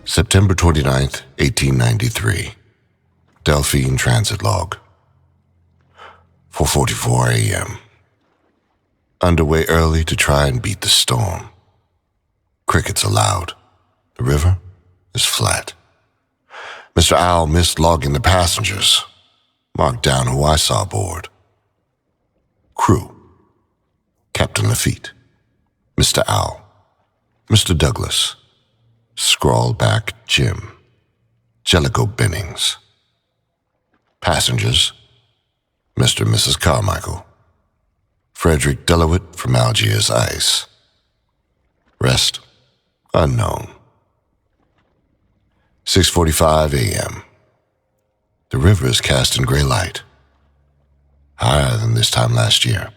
September 29th, 1893. Delphine Transit Log. 4:44 a.m. Underway early to try and beat the storm. Crickets are loud. The river is flat. Mr. Owl missed logging the passengers. Marked down who I saw aboard. Crew: Captain Lafitte, Mr. Owl, Mr. Douglas, Scrawlback Jim, Jellicoe Bennings. Passengers: Mr. and Mrs. Carmichael, Frederick Delowitt from Algiers Ice. Rest: unknown. 6:45 a.m. The river is cast in gray light, higher than this time last year.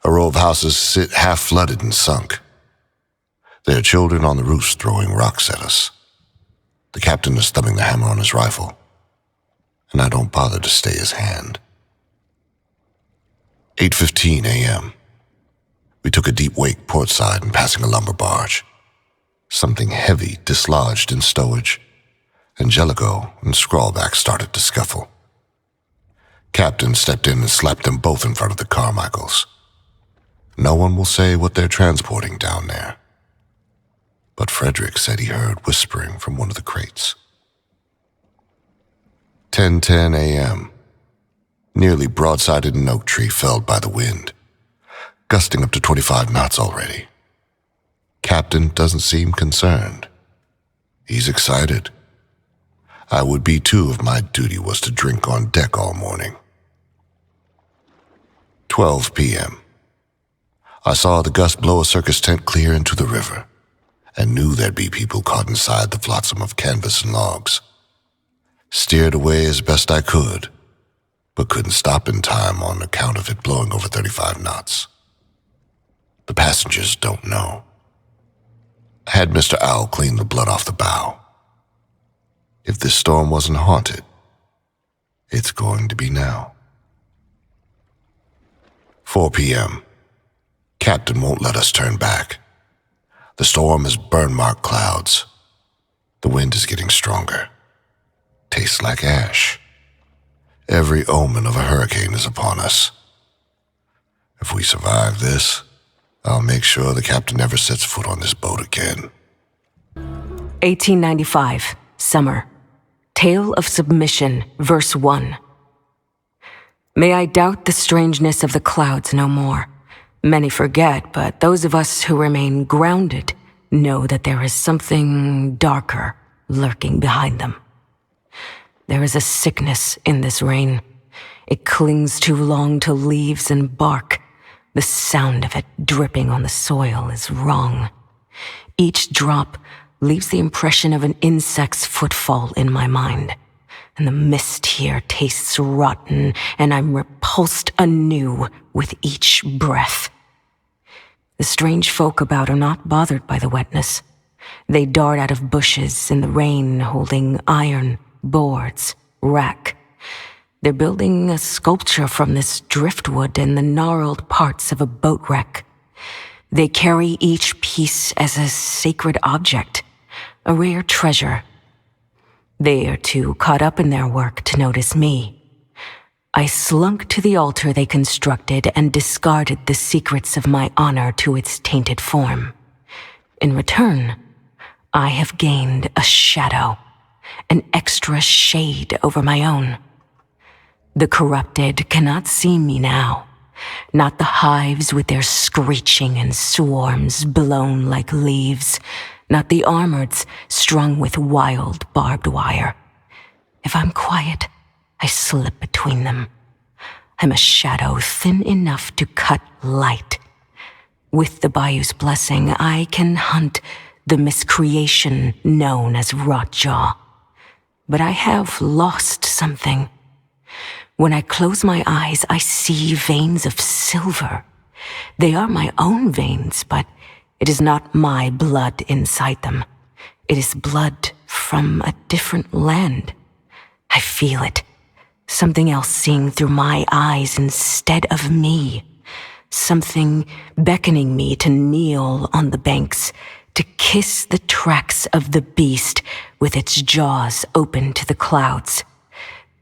A row of houses sit half-flooded and sunk. There are children on the roofs throwing rocks at us. The captain is thumbing the hammer on his rifle, and I don't bother to stay his hand. 8:15 a.m. We took a deep wake portside and passing a lumber barge. Something heavy dislodged in stowage, and Jellicoe and Scrawlback started to scuffle. Captain stepped in and slapped them both in front of the Carmichaels. No one will say what they're transporting down there, but Frederick said he heard whispering from one of the crates. 10:10 a.m. Nearly broadsided an oak tree felled by the wind, gusting up to 25 knots already. Captain doesn't seem concerned. He's excited. I would be too if my duty was to drink on deck all morning. 12 p.m. I saw the gust blow a circus tent clear into the river and knew there'd be people caught inside the flotsam of canvas and logs. Steered away as best I could, but couldn't stop in time on account of it blowing over 35 knots. The passengers don't know. I had Mr. Owl clean the blood off the bow. If this storm wasn't haunted, it's going to be now. 4 p.m. Captain won't let us turn back. The storm is burn-marked clouds. The wind is getting stronger. Tastes like ash. Every omen of a hurricane is upon us. If we survive this, I'll make sure the captain never sets foot on this boat again. 1895, summer. Tale of Submission, verse 1. May I doubt the strangeness of the clouds no more. Many forget, but those of us who remain grounded know that there is something darker lurking behind them. There is a sickness in this rain. It clings too long to leaves and bark. The sound of it dripping on the soil is wrong. Each drop leaves the impression of an insect's footfall in my mind, and the mist here tastes rotten, and I'm repulsed anew with each breath. The strange folk about are not bothered by the wetness. They dart out of bushes in the rain holding iron, boards, rack. They're building a sculpture from this driftwood and the gnarled parts of a boat wreck. They carry each piece as a sacred object, a rare treasure. They are too caught up in their work to notice me. I slunk to the altar they constructed and discarded the secrets of my honor to its tainted form. In return, I have gained a shadow, an extra shade over my own. The corrupted cannot see me now, not the hives with their screeching and swarms blown like leaves, not the armoreds strung with wild barbed wire. If I'm quiet, I slip between them. I'm a shadow thin enough to cut light. With the bayou's blessing, I can hunt the miscreation known as Rotjaw. But I have lost something. When I close my eyes, I see veins of silver. They are my own veins, but it is not my blood inside them. It is blood from a different land. I feel it. Something else seeing through my eyes instead of me. Something beckoning me to kneel on the banks, to kiss the tracks of the beast with its jaws open to the clouds.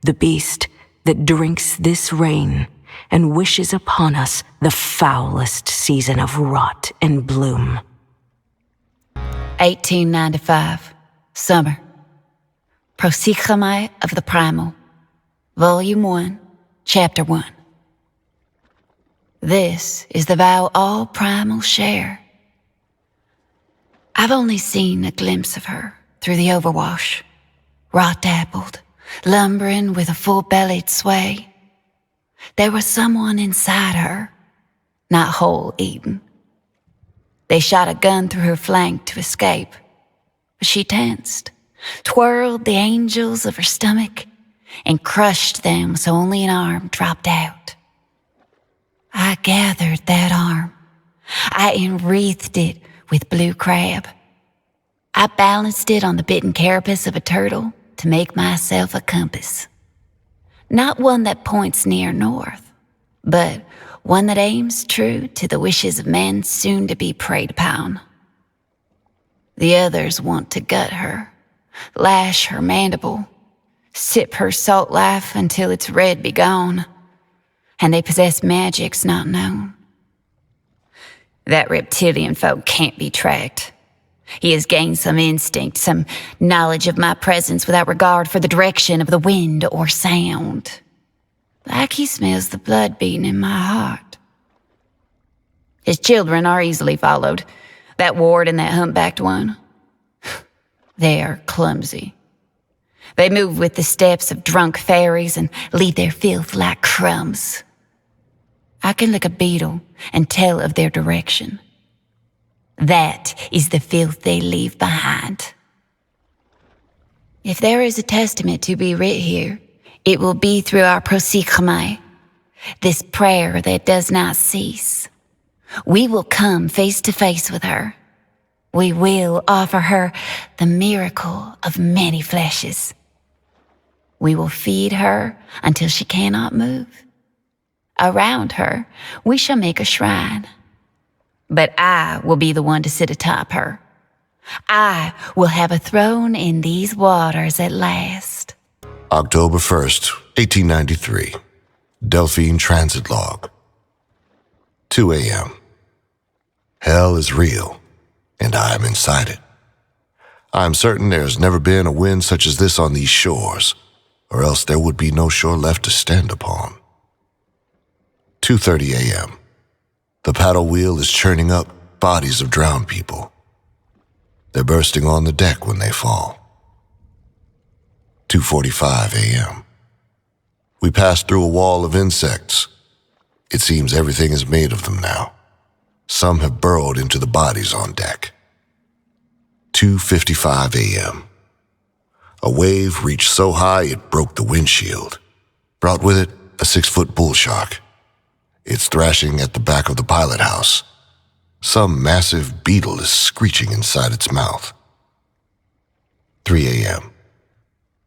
The beast that drinks this rain and wishes upon us the foulest season of rot and bloom. 1895, summer. Prosychomai of the Primal, Volume 1, Chapter 1. This is the vow all primal share. I've only seen a glimpse of her through the overwash, raw-dappled, lumbering with a full-bellied sway. There was someone inside her, not whole eaten. They shot a gun through her flank to escape, but she tensed, twirled the angels of her stomach, and crushed them so only an arm dropped out. I gathered that arm. I enwreathed it with blue crab. I balanced it on the bitten carapace of a turtle to make myself a compass. Not one that points near north, but one that aims true to the wishes of men soon to be preyed upon. The others want to gut her, lash her mandible, sip her salt life until its red be gone, and they possess magics not known. That reptilian folk can't be tracked. He has gained some instinct, some knowledge of my presence without regard for the direction of the wind or sound. Like he smells the blood beating in my heart. His children are easily followed. That ward and that humpbacked one. They are clumsy. They move with the steps of drunk fairies and leave their filth like crumbs. I can lick a beetle and tell of their direction. That is the filth they leave behind. If there is a testament to be writ here, it will be through our prosychomai, this prayer that does not cease. We will come face to face with her. We will offer her the miracle of many fleshes. We will feed her until she cannot move. Around her, we shall make a shrine. But I will be the one to sit atop her. I will have a throne in these waters at last. October 1st, 1893. Delphine Transit Log. 2 a.m. Hell is real, and I am inside it. I am certain there has never been a wind such as this on these shores, or else there would be no shore left to stand upon. 2:30 a.m. The paddle wheel is churning up bodies of drowned people. They're bursting on the deck when they fall. 2:45 a.m. We pass through a wall of insects. It seems everything is made of them now. Some have burrowed into the bodies on deck. 2:55 a.m. A wave reached so high it broke the windshield, brought with it a 6-foot bull shark. It's thrashing at the back of the pilot house. Some massive beetle is screeching inside its mouth. 3 a.m.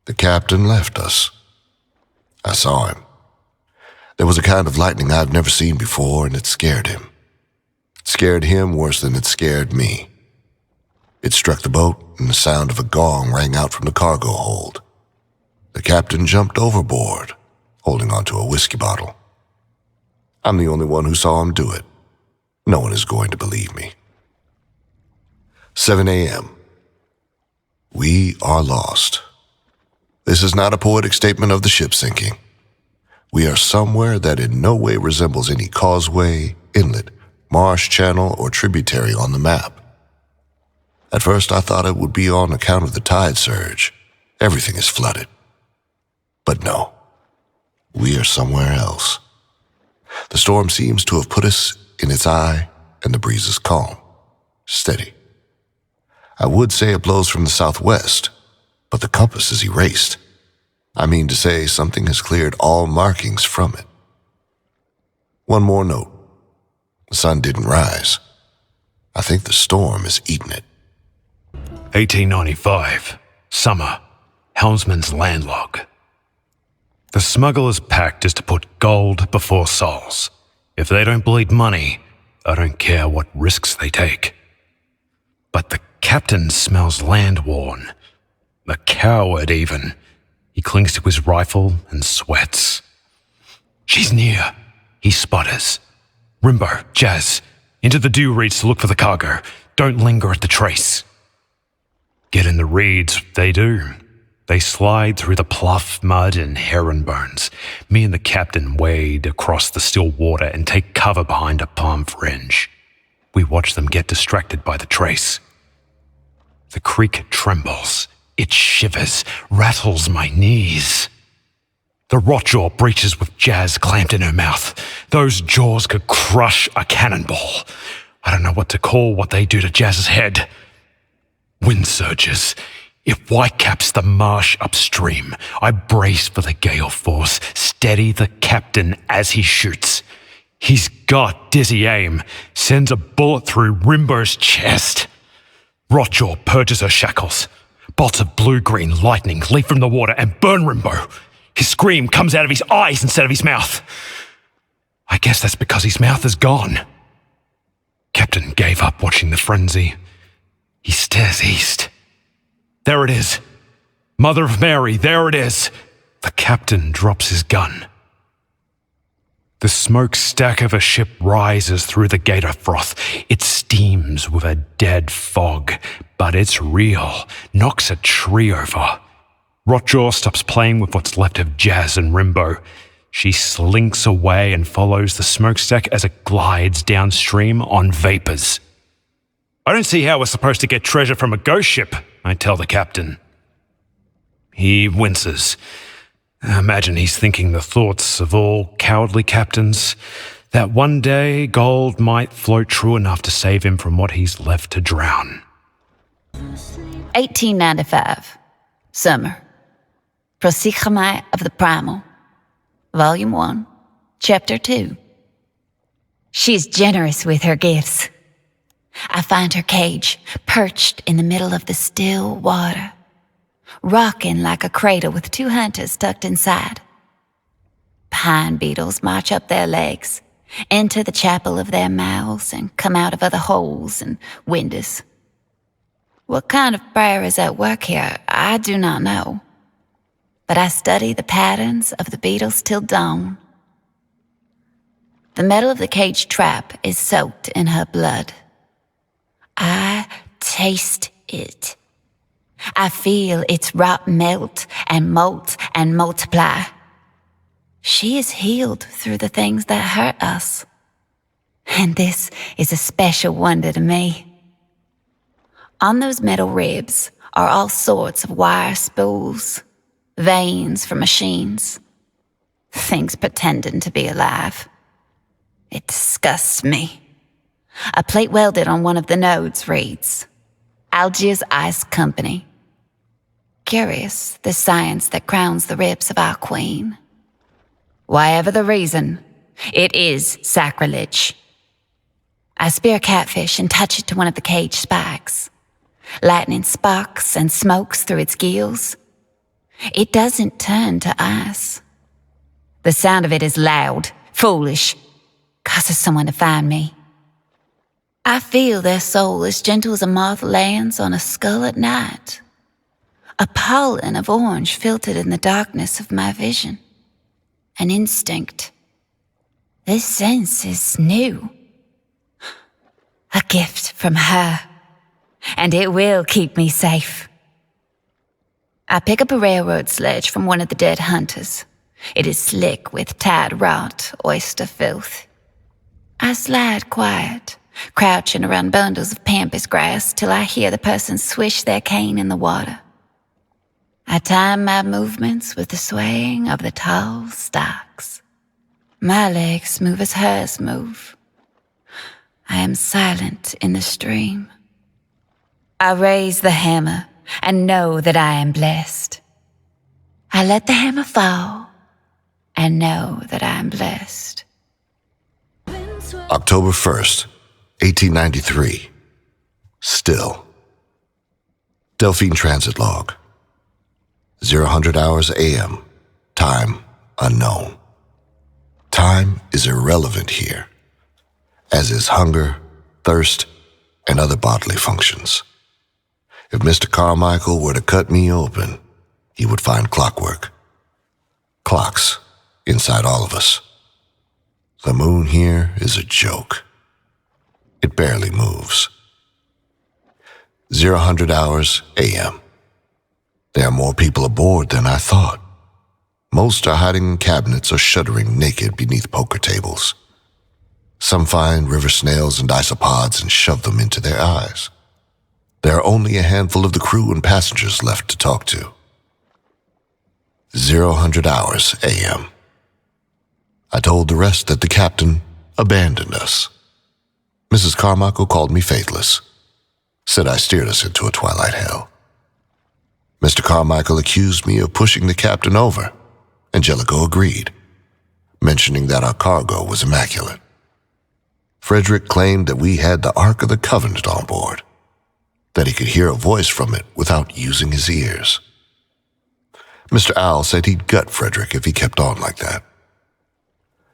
The captain left us. I saw him. There was a kind of lightning I've never seen before, and it scared him. It scared him worse than it scared me. It struck the boat, and the sound of a gong rang out from the cargo hold. The captain jumped overboard, holding onto a whiskey bottle. I'm the only one who saw him do it. No one is going to believe me. 7 a.m. We are lost. This is not a poetic statement of the ship sinking. We are somewhere that in no way resembles any causeway, inlet, marsh channel, or tributary on the map. At first I thought it would be on account of the tide surge. Everything is flooded. But no, we are somewhere else. The storm seems to have put us in its eye, and the breeze is calm, steady. I would say it blows from the southwest, but the compass is erased. I mean to say something has cleared all markings from it. One more note. The sun didn't rise. I think the storm is eating it. 1895, summer, helmsman's landlog. The smuggler's pact is to put gold before souls. If they don't bleed money, I don't care what risks they take. But the captain smells land-worn. A coward, even. He clings to his rifle and sweats. She's near, he sputters. Rimbo, Jazz, into the dew reeds to look for the cargo. Don't linger at the trace. Get in the reeds, they do. They slide through the pluff, mud, and heron bones. Me and the captain wade across the still water and take cover behind a palm fringe. We watch them get distracted by the trace. The creek trembles. It shivers, rattles my knees. The rotjaw breaches with Jazz clamped in her mouth. Those jaws could crush a cannonball. I don't know what to call what they do to Jazz's head. Wind surges. It whitecaps the marsh upstream. I brace for the gale force, steady the captain as he shoots. He's got dizzy aim, sends a bullet through Rimbo's chest. Rotjaw purges her shackles. Bolts of blue-green lightning leap from the water and burn Rimbo. His scream comes out of his eyes instead of his mouth. I guess that's because his mouth is gone. Captain gave up watching the frenzy. He stares east. There it is. Mother of Mary, there it is. The captain drops his gun. The smokestack of a ship rises through the gator froth. It steams with a dead fog, but it's real. Knocks a tree over. Rotjaw stops playing with what's left of Jazz and Rimbo. She slinks away and follows the smokestack as it glides downstream on vapors. I don't see how we're supposed to get treasure from a ghost ship, I tell the captain. He winces. I imagine he's thinking the thoughts of all cowardly captains, that one day gold might float true enough to save him from what he's left to drown. 1895. Summer. Prosigamai of the Primal. Volume 1, Chapter 2. She's generous with her gifts. I find her cage perched in the middle of the still water, rocking like a cradle with 2 hunters tucked inside. Pine beetles march up their legs, enter the chapel of their mouths, and come out of other holes and windows. What kind of prayer is at work here, I do not know. But I study the patterns of the beetles till dawn. The metal of the cage trap is soaked in her blood. I taste it. I feel its rot melt and molt and multiply. She is healed through the things that hurt us. And this is a special wonder to me. On those metal ribs are all sorts of wire spools, veins from machines, things pretending to be alive. It disgusts me. A plate welded on one of the nodes reads, Algiers Ice Company. Curious, the science that crowns the ribs of our queen. Whatever the reason, it is sacrilege. I spear a catfish and touch it to one of the cage spikes. Lightning sparks and smokes through its gills. It doesn't turn to ice. The sound of it is loud, foolish, causes someone to find me. I feel their soul as gentle as a moth lands on a skull at night. A pollen of orange filtered in the darkness of my vision. An instinct. This sense is new. A gift from her, and it will keep me safe. I pick up a railroad sledge from one of the dead hunters. It is slick with tied rot, oyster filth. I slide quiet, crouching around bundles of pampas grass till I hear the person swish their cane in the water. I time my movements with the swaying of the tall stalks. My legs move as hers move. I am silent in the stream. I raise the hammer and know that I am blessed. I let the hammer fall and know that I am blessed. October 1st, 1893. Still. Delphine Transit Log. 0000 hours AM. Time unknown. Time is irrelevant here, as is hunger, thirst, and other bodily functions. If Mr. Carmichael were to cut me open, he would find clockwork. Clocks inside all of us. The moon here is a joke. It barely moves. 0000 a.m. There are more people aboard than I thought. Most are hiding in cabinets or shuddering naked beneath poker tables. Some find river snails and isopods and shove them into their eyes. There are only a handful of the crew and passengers left to talk to. 0000 a.m. I told the rest that the captain abandoned us. Mrs. Carmichael called me faithless, said I steered us into a twilight hell. Mr. Carmichael accused me of pushing the captain over. Angelico agreed, mentioning that our cargo was immaculate. Frederick claimed that we had the Ark of the Covenant on board, that he could hear a voice from it without using his ears. Mr. Owl said he'd gut Frederick if he kept on like that.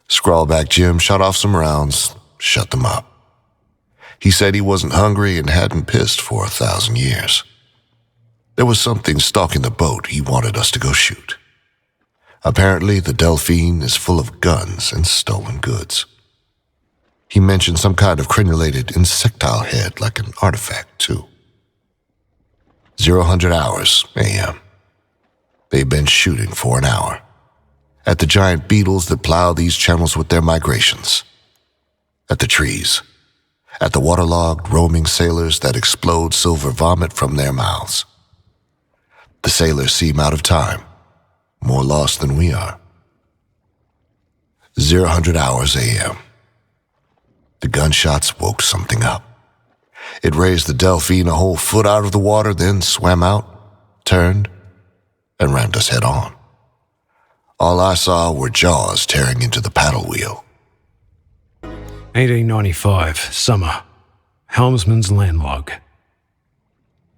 Scrawlback Jim shot off some rounds, shut them up. He said he wasn't hungry and hadn't pissed for 1,000 years. There was something stalking the boat he wanted us to go shoot. Apparently, the Delphine is full of guns and stolen goods. He mentioned some kind of crenulated insectile head like an artifact, too. 0000 a.m. They've been shooting for an hour at the giant beetles that plow these channels with their migrations, at the trees, at the waterlogged, roaming sailors that explode silver vomit from their mouths. The sailors seem out of time, more lost than we are. 0000 a.m. The gunshots woke something up. It raised the Delphine a whole foot out of the water, then swam out, turned, and rammed us head on. All I saw were jaws tearing into the paddle wheel. 1895, summer. Helmsman's landlog.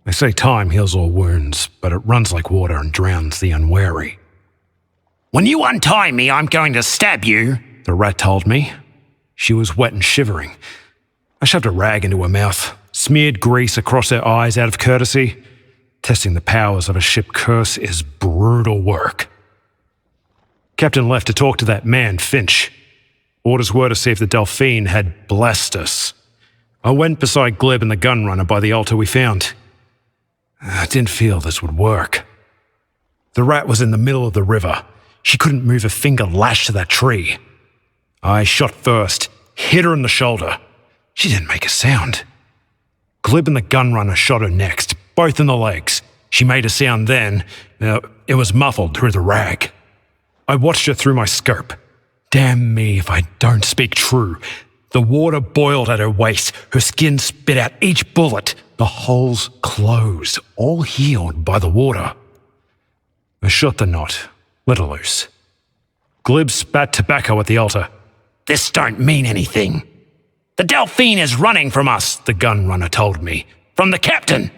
They say time heals all wounds, but it runs like water and drowns the unwary. "When you untie me, I'm going to stab you," the rat told me. She was wet and shivering. I shoved a rag into her mouth, smeared grease across her eyes out of courtesy. Testing the powers of a ship curse is brutal work. Captain left to talk to that man, Finch. Orders were to see if the Delphine had blessed us. I went beside Glib and the gun runner by the altar we found. I didn't feel this would work. The rat was in the middle of the river. She couldn't move a finger lashed to that tree. I shot first, hit her in the shoulder. She didn't make a sound. Glib and the gun runner shot her next, both in the legs. She made a sound then. It was muffled through the rag. I watched her through my scope. Damn me if I don't speak true. The water boiled at her waist. Her skin spit out each bullet. The holes closed, all healed by the water. I shot the knot, let her loose. Glib spat tobacco at the altar. "This don't mean anything." "The Delphine is running from us," the gun runner told me. "From the captain."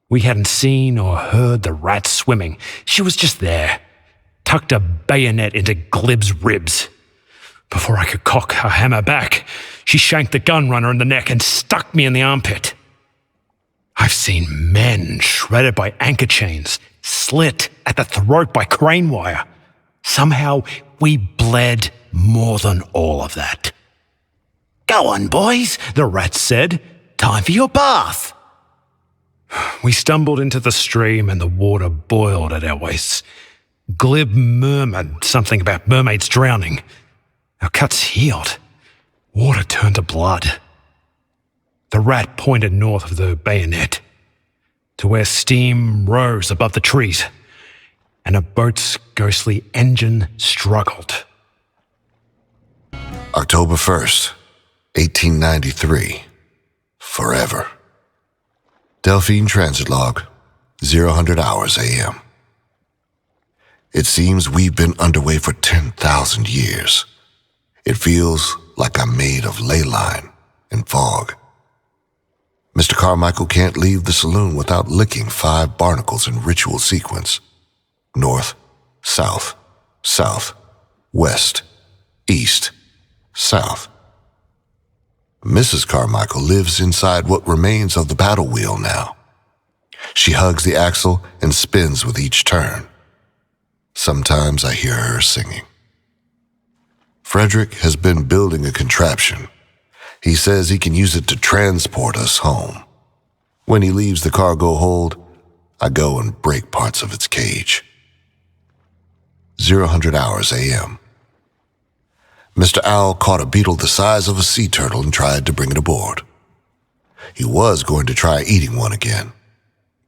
We hadn't seen or heard the rat swimming. She was just there, tucked a bayonet into Glib's ribs. Before I could cock her hammer back, she shanked the gun runner in the neck and stuck me in the armpit. I've seen men shredded by anchor chains, slit at the throat by crane wire. Somehow we bled more than all of that. "Go on, boys," the rat said. "Time for your bath." We stumbled into the stream and the water boiled at our waists. Glib murmured something about mermaids drowning. Our cuts healed. Water turned to blood. The rat pointed north of the bayonet, to where steam rose above the trees, and a boat's ghostly engine struggled. October 1st, 1893. Forever. Delphine Transit Log, 0000 a.m. It seems we've been underway for 10,000 years. It feels like I'm made of ley line and fog. Mr. Carmichael can't leave the saloon without licking 5 barnacles in ritual sequence. North, south, south, west, east, south. Mrs. Carmichael lives inside what remains of the paddle wheel now. She hugs the axle and spins with each turn. Sometimes I hear her singing. Frederick has been building a contraption. He says he can use it to transport us home. When he leaves the cargo hold, I go and break parts of its cage. 0000 a.m. Mr. Owl caught a beetle the size of a sea turtle and tried to bring it aboard. He was going to try eating one again,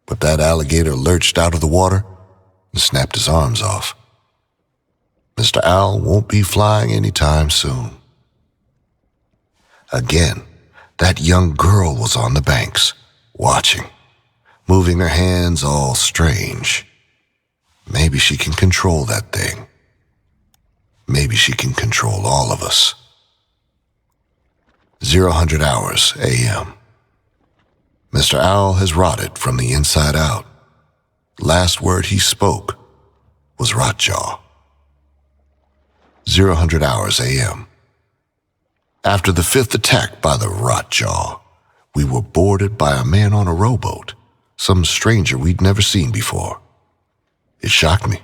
but that alligator lurched out of the water and snapped his arms off. Mr. Owl won't be flying anytime soon. Again, that young girl was on the banks, watching, moving her hands all strange. Maybe she can control that thing. Maybe she can control all of us. 0000 a.m. Mr. Owl has rotted from the inside out. Last word he spoke was Rotjaw. 0000 a.m. After the fifth attack by the Rotjaw, we were boarded by a man on a rowboat, some stranger we'd never seen before. It shocked me.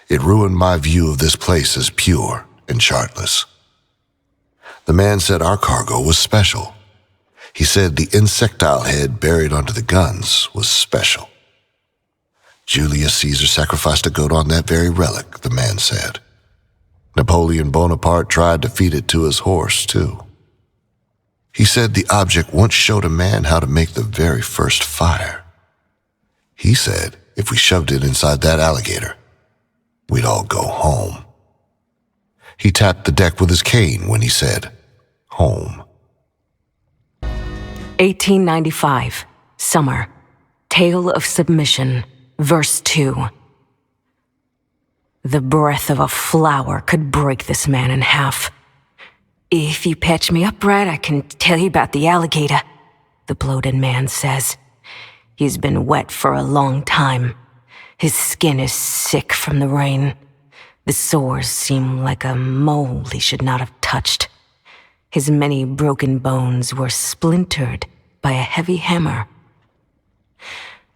It ruined my view of this place as pure and chartless. The man said our cargo was special. He said the insectile head buried under the guns was special. Julius Caesar sacrificed a goat on that very relic, the man said. Napoleon Bonaparte tried to feed it to his horse, too. He said the object once showed a man how to make the very first fire. He said if we shoved it inside that alligator, we'd all go home. He tapped the deck with his cane when he said, home. 1895, summer. Tale of Submission, verse 2. The breath of a flower could break this man in half. If you patch me up right, I can tell you about the alligator, the bloated man says. He's been wet for a long time. His skin is sick from the rain. The sores seem like a mole he should not have touched. His many broken bones were splintered by a heavy hammer.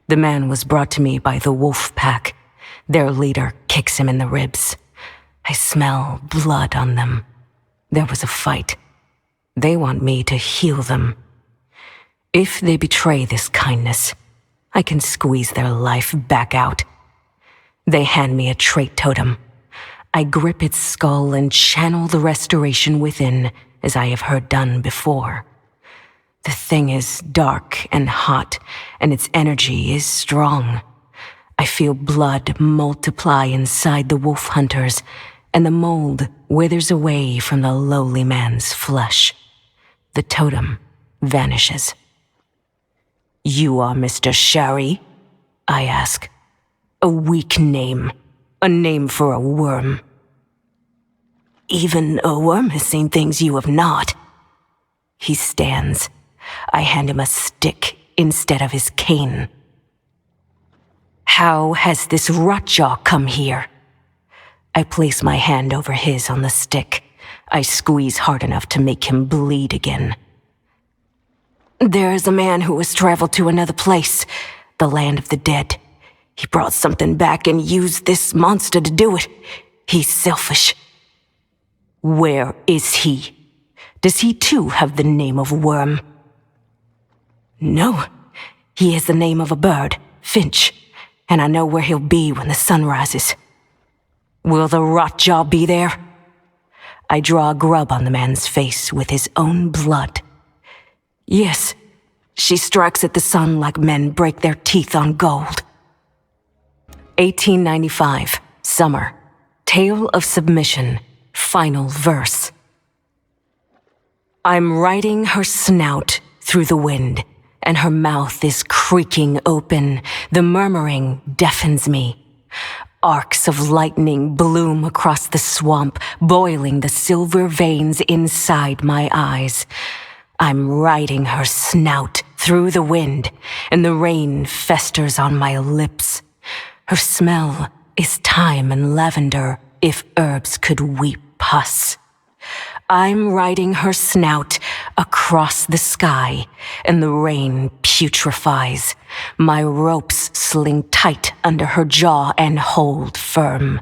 The man was brought to me by the wolf pack. Their leader kicks him in the ribs. I smell blood on them. There was a fight. They want me to heal them. If they betray this kindness, I can squeeze their life back out. They hand me a trait totem. I grip its skull and channel the restoration within, as I have heard done before. The thing is dark and hot, and its energy is strong. I feel blood multiply inside the wolf hunters, and the mold withers away from the lowly man's flesh. The totem vanishes. You are Mr. Shari? I ask. A weak name. A name for a worm. Even a worm has seen things you have not. He stands. I hand him a stick instead of his cane. How has this Rotjaw come here? I place my hand over his on the stick. I squeeze hard enough to make him bleed again. There is a man who has traveled to another place, the land of the dead. He brought something back and used this monster to do it. He's selfish. Where is he? Does he too have the name of Worm? No, he has the name of a bird, Finch, and I know where he'll be when the sun rises. Will the Rotjaw be there? I draw a grub on the man's face with his own blood. Yes, she strikes at the sun like men break their teeth on gold. 1895, summer. Tale of Submission, final verse. I'm riding her snout through the wind, and her mouth is creaking open. The murmuring deafens me. Arcs of lightning bloom across the swamp, boiling the silver veins inside my eyes. I'm riding her snout through the wind, and the rain festers on my lips. Her smell is thyme and lavender, if herbs could weep pus. I'm riding her snout, across the sky, and the rain putrefies. My ropes sling tight under her jaw and hold firm.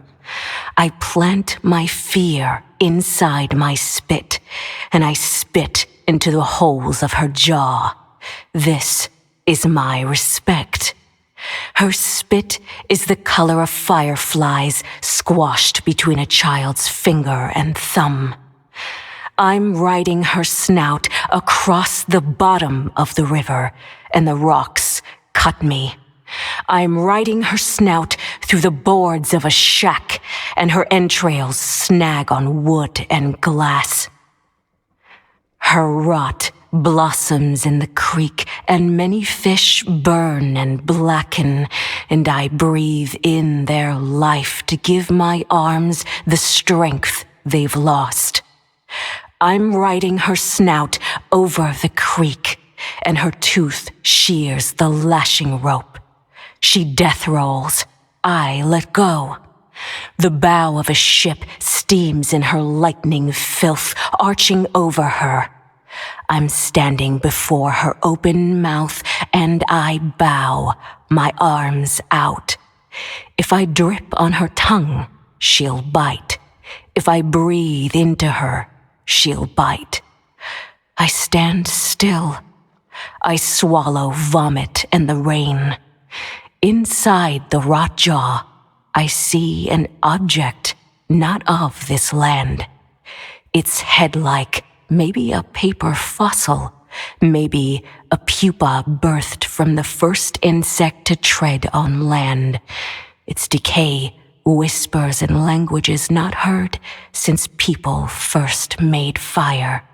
I plant my fear inside my spit, and I spit into the holes of her jaw. This is my respect. Her spit is the color of fireflies squashed between a child's finger and thumb. I'm riding her snout across the bottom of the river, and the rocks cut me. I'm riding her snout through the boards of a shack, and her entrails snag on wood and glass. Her rot blossoms in the creek, and many fish burn and blacken, and I breathe in their life to give my arms the strength they've lost. I'm riding her snout over the creek, and her tooth shears the lashing rope. She death rolls. I let go. The bow of a ship steams in her lightning filth, arching over her. I'm standing before her open mouth, and I bow, my arms out. If I drip on her tongue, she'll bite. If I breathe into her, she'll bite. I stand still. I swallow vomit and the rain. Inside the rot jaw, I see an object not of this land. Its head-like, maybe a paper fossil, maybe a pupa birthed from the first insect to tread on land. Its decay whispers in languages not heard since people first made fire.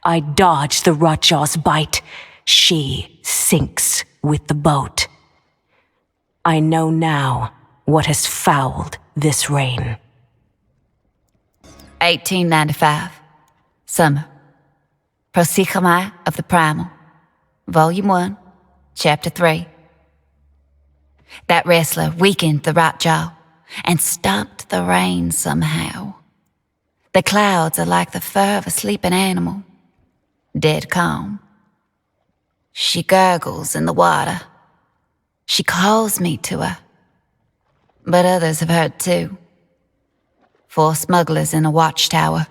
I dodge the rotjaw's bite. She sinks with the boat. I know now what has fouled this rain. 1895. Summer. Prosikhamai of the Primal. Volume 1, Chapter 3. That wrestler weakened the right jaw and stopped the rain somehow. The clouds are like the fur of a sleeping animal, dead calm. She gurgles in the water. She calls me to her. But others have heard too. 4 smugglers in a watchtower.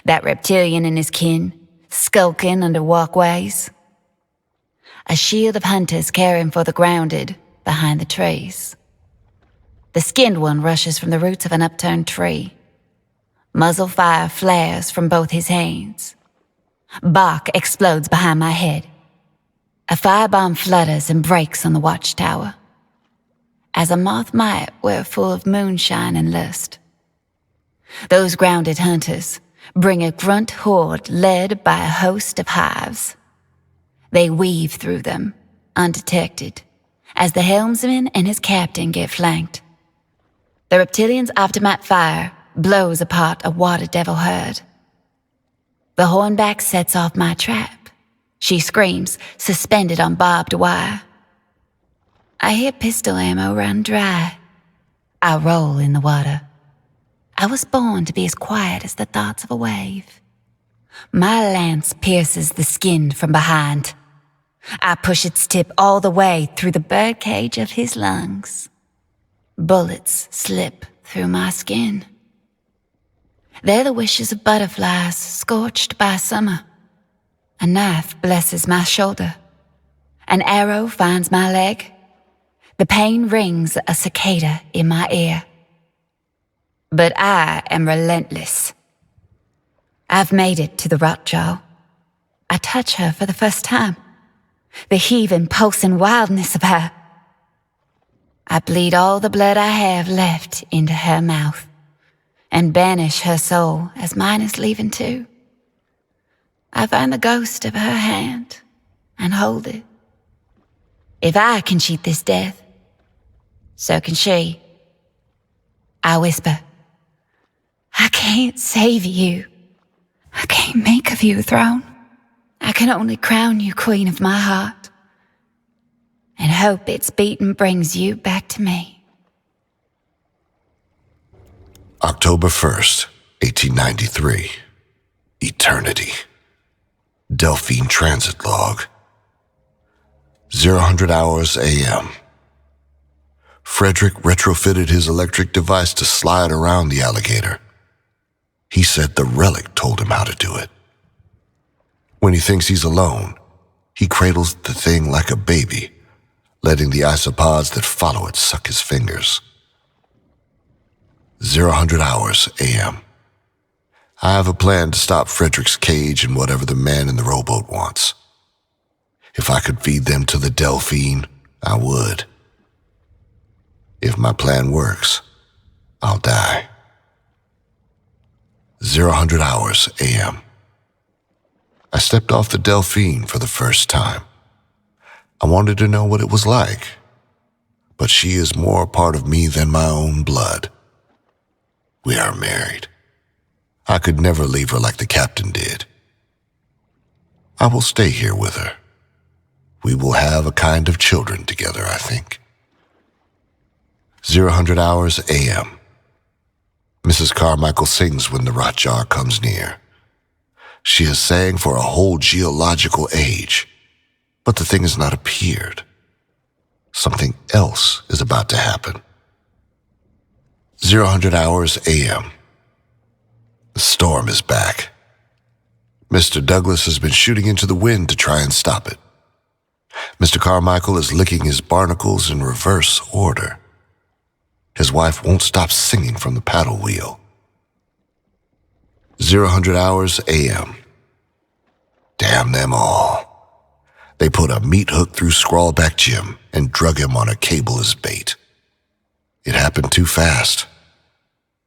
That reptilian and his kin, skulking under walkways. A shield of hunters caring for the grounded behind the trees. The skinned one rushes from the roots of an upturned tree. Muzzle fire flares from both his hands. Bark explodes behind my head. A firebomb flutters and breaks on the watchtower. As a moth might, we're full of moonshine and lust. Those grounded hunters bring a grunt horde led by a host of hives. They weave through them, undetected, as the helmsman and his captain get flanked. The reptilian's aftermath fire blows apart a water devil herd. The hornback sets off my trap. She screams, suspended on barbed wire. I hear pistol ammo run dry. I roll in the water. I was born to be as quiet as the thoughts of a wave. My lance pierces the skin from behind. I push its tip all the way through the birdcage of his lungs. Bullets slip through my skin. They're the wishes of butterflies scorched by summer. A knife blesses my shoulder. An arrow finds my leg. The pain rings a cicada in my ear. But I am relentless. I've made it to the rotjaw. I touch her for the first time. The heaving, pulsing wildness of her. I bleed all the blood I have left into her mouth and banish her soul as mine is leaving too. I find the ghost of her hand and hold it. If I can cheat this death, so can she. I whisper, I can't save you. I can't make of you a throne. I can only crown you queen of my heart and hope its beating brings you back to me. October 1st, 1893. Eternity. Delphine Transit Log. 0000 hours a.m. Frederick retrofitted his electric device to slide around the alligator. He said the relic told him how to do it. When he thinks he's alone, he cradles the thing like a baby, letting the isopods that follow it suck his fingers. 0000 hours a.m. I have a plan to stop Frederick's cage and whatever the man in the rowboat wants. If I could feed them to the Delphine, I would. If my plan works, I'll die. 0000 hours a.m. I stepped off the Delphine for the first time. I wanted to know what it was like, but she is more a part of me than my own blood. We are married. I could never leave her like the captain did. I will stay here with her. We will have a kind of children together, I think. 0000 hours a.m. Mrs. Carmichael sings when the rot jar comes near. She has sang for a whole geological age, but the thing has not appeared. Something else is about to happen. 0000 hours a.m. The storm is back. Mr. Douglas has been shooting into the wind to try and stop it. Mr. Carmichael is licking his barnacles in reverse order. His wife won't stop singing from the paddle wheel. 0000 hours a.m. Damn them all. They put a meat hook through Scrawlback Jim and drug him on a cable as bait. It happened too fast.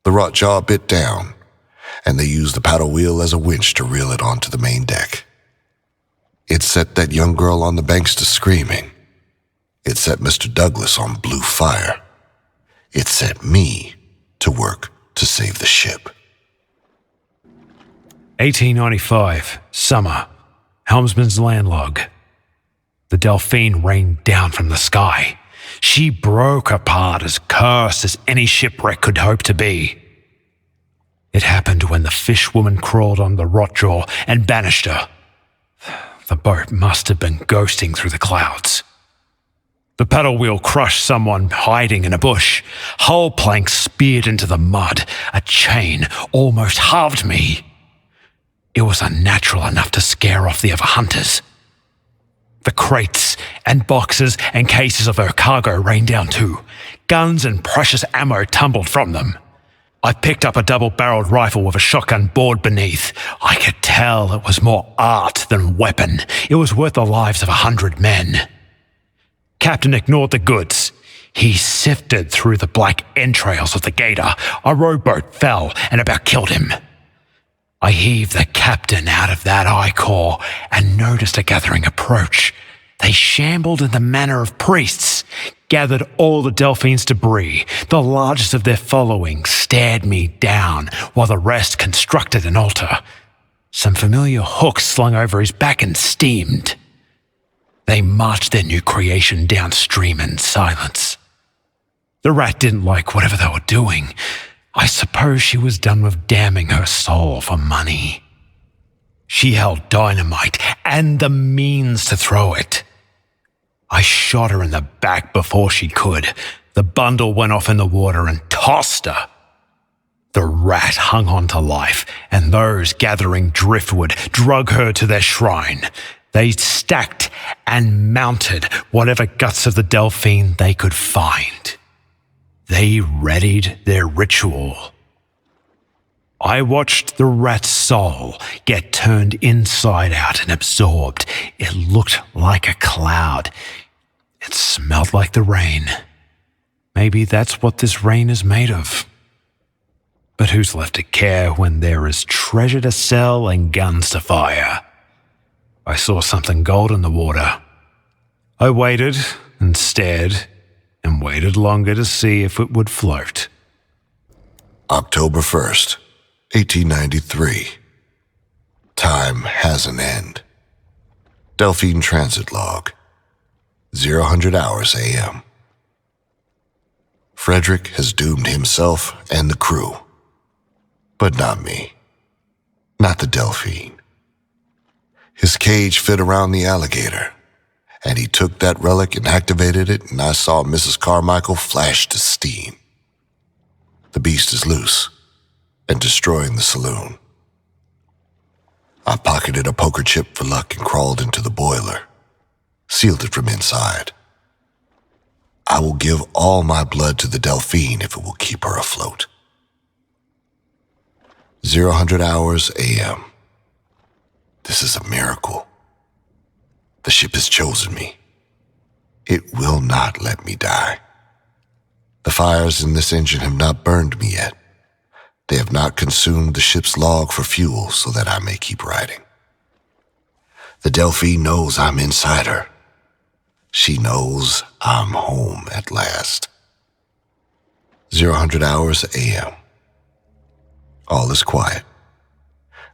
The rot jaw bit down, and they used the paddle wheel as a winch to reel it onto the main deck. It set that young girl on the banks to screaming. It set Mr. Douglas on blue fire. It set me to work to save the ship. 1895, summer, helmsman's landlog. The Delphine rained down from the sky. She broke apart as cursed as any shipwreck could hope to be. It happened when the fish woman crawled on the rot jaw and banished her. The boat must have been ghosting through the clouds. The paddle wheel crushed someone hiding in a bush. Hull planks speared into the mud. A chain almost halved me. It was unnatural enough to scare off the other hunters. The crates and boxes and cases of her cargo rained down too. Guns and precious ammo tumbled from them. I picked up a double-barreled rifle with a shotgun bored beneath. I could tell it was more art than weapon. It was worth the lives of 100 men. Captain ignored the goods. He sifted through the black entrails of the gator. A rowboat fell and about killed him. I heaved the captain out of that I-core and noticed a gathering approach. They shambled in the manner of priests, gathered all the Delphine's debris. The largest of their following stared me down while the rest constructed an altar. Some familiar hooks slung over his back and steamed. They marched their new creation downstream in silence. The rat didn't like whatever they were doing. I suppose she was done with damning her soul for money. She held dynamite and the means to throw it. I shot her in the back before she could. The bundle went off in the water and tossed her. The rat hung on to life, and those gathering driftwood drug her to their shrine. They stacked and mounted whatever guts of the Delphine they could find. They readied their ritual. I watched the rat's soul get turned inside out and absorbed. It looked like a cloud. It smelled like the rain. Maybe that's what this rain is made of. But who's left to care when there is treasure to sell and guns to fire? I saw something gold in the water. I waited and stared and waited longer to see if it would float. October 1st, 1893. Time has an end. Delphine Transit Log. 0000 hours a.m. Frederick has doomed himself and the crew. But not me. Not the Delphine. His cage fit around the alligator, and he took that relic and activated it, and I saw Mrs. Carmichael flash to steam. The beast is loose and destroying the saloon. I pocketed a poker chip for luck and crawled into the boiler, sealed it from inside. I will give all my blood to the Delphine if it will keep her afloat. 00 hours a.m. This is a miracle. The ship has chosen me. It will not let me die. The fires in this engine have not burned me yet. They have not consumed the ship's log for fuel so that I may keep riding. The Delphine knows I'm inside her. She knows I'm home at last. 00 hours a.m. All is quiet.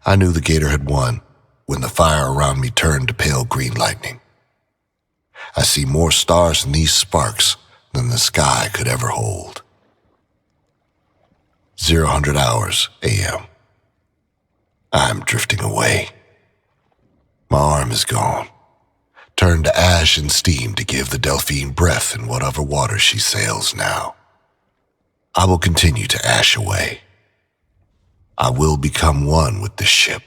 I knew the gator had won when the fire around me turned to pale green lightning. I see more stars in these sparks than the sky could ever hold. 00 hours a.m. I'm drifting away. My arm is gone, turned to ash and steam to give the Delphine breath in whatever water she sails now. I will continue to ash away. I will become one with this ship.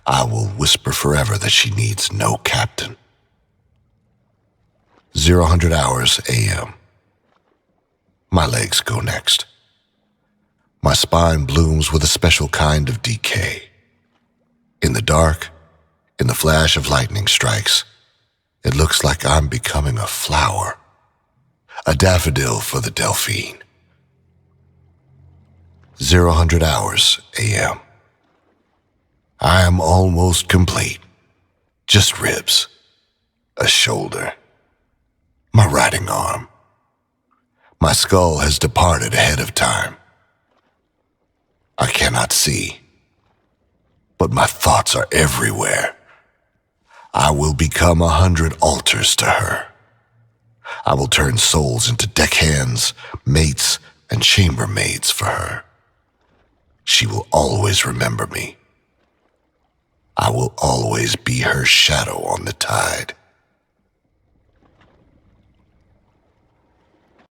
I will whisper forever that she needs no captain. 00 hours a.m. My legs go next. My spine blooms with a special kind of decay. In the dark, in the flash of lightning strikes, it looks like I'm becoming a flower, a daffodil for the Delphine. 00 hours a.m. I am almost complete. Just ribs, a shoulder, my riding arm. My skull has departed ahead of time. I cannot see, but my thoughts are everywhere. I will become 100 altars to her. I will turn souls into deckhands, mates, and chambermaids for her. She will always remember me. I will always be her shadow on the tide.